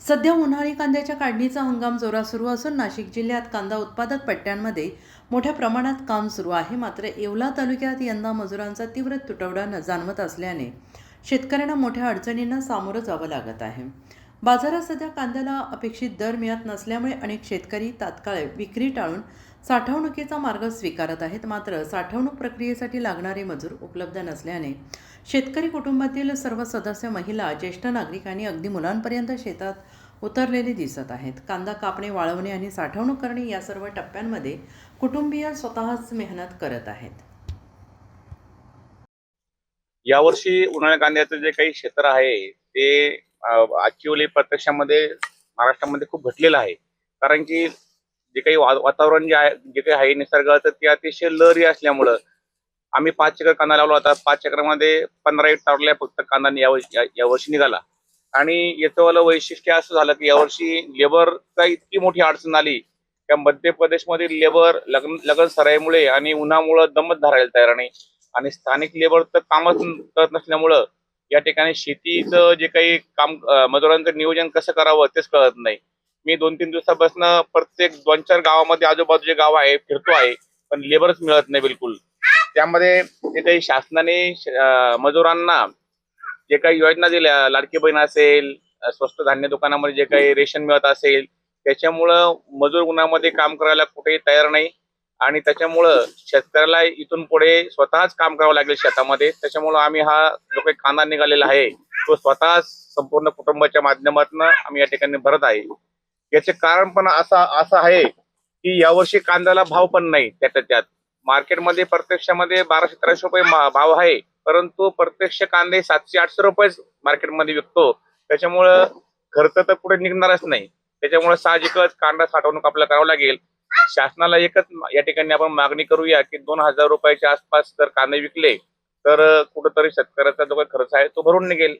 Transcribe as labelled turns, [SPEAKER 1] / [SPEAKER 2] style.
[SPEAKER 1] सध्या उन्हाळी कांद्याच्या काढणीचा हंगाम जोरात सुरू असून नाशिक जिल्ह्यात कांदा उत्पादक पट्ट्यांमध्ये मोठ्या प्रमाणात काम सुरू आहे. मात्र येवला तालुक्यात यंदा मजुरांचा तीव्र तुटवडा जाणवत असल्याने शेतकऱ्यांना मोठ्या अडचणींना सामोरं जावं लागत आहे. बाजारात सध्या कांद्याला अपेक्षित दर मिळत नसल्यामुळे अनेक शेतकरी तात्काळ विक्री टाळून साठवणुकीचा मार्ग स्वीकारत आहेत. मात्र साठवणूक प्रक्रियेसाठी लागणारे मजूर उपलब्ध नसल्याने शेतकरी कुटुंबातील सर्व सदस्य, महिला, ज्येष्ठ नागरिक आणि अगदी मुलांपर्यंत शेतात उतरलेले दिसत आहेत. कांदा कापणे, वाळवणे आणि साठवणूक करणे या सर्व टप्प्यांमध्ये कुटुंबीय स्वतःच मेहनत करत आहेत.
[SPEAKER 2] यावर्षी उन्हाळ्या कांद्याचं जे काही क्षेत्र आहे ते ऍक्च्युअली प्रत्यक्षामध्ये महाराष्ट्रामध्ये खूप घटलेलं आहे. कारण की जे काही वातावरण जे आहे, जे काही आहे निसर्गाचं, ते अतिशय लहरी असल्यामुळं आम्ही 5 एकर कांदा लावला होता. 5 एकरमध्ये 15 एकर टारल्या फक्त कांदा यावर्षी निघाला. आणि याचं वालं वैशिष्ट्य असं झालं की यावर्षी लेबरचा इतकी मोठी अडचण आली त्या मध्य प्रदेशमधील लेबर लगन सराईमुळे आणि उन्हामुळे दमत धरायला तयार नाही. आणि स्थानिक लेबर तर कामच करत नसल्यामुळं या ठिकाणी शेतीचं जे काही काम मजुरांचं नियोजन कसं करावं तेच कळत नाही. मी 2-3 दिवसापासून प्रत्येक 2-4 गावामध्ये आजूबाजूचे गाव आहे फिरतो आहे, पण लेबरच मिळत नाही बिलकुल. त्यामध्ये जे काही शासनाने मजुरांना जे काही योजना दिल्या, लाडकी बहीण असेल, स्वस्त धान्य दुकानामध्ये जे काही रेशन मिळत असेल, त्याच्यामुळं मजूर उन्हामध्ये काम करायला कुठेही तयार नाही. आणि त्याच्यामुळं शेतकऱ्याला इथून पुढे स्वतःच काम करावं लागेल शेतामध्ये. त्याच्यामुळं आम्ही हा जो काही कांदा निघालेला आहे तो स्वतःच संपूर्ण कुटुंबाच्या माध्यमातून आम्ही या ठिकाणी भरत आहे. याचे कारण पण असं आहे की यावर्षी कांद्याला भाव पण नाही. त्यात मार्केटमध्ये प्रत्यक्षामध्ये 1200-1300 रुपये भाव आहे, परंतु प्रत्यक्ष कांदे 700-800 रुपये मार्केटमध्ये विकतो. त्याच्यामुळं खर्च तर पुढे निघणारच नाही. त्याच्यामुळे साहजिकच कांदा साठवणूक आपल्याला करावं लागेल. शासनाला एकच या ठिकाणी आपण मागणी करूया की 2000 रुपयाच्या आसपास जर कांदे विकले तर कुठंतरी शेतकऱ्याचा जो काही खर्च आहे तो भरून निघेल.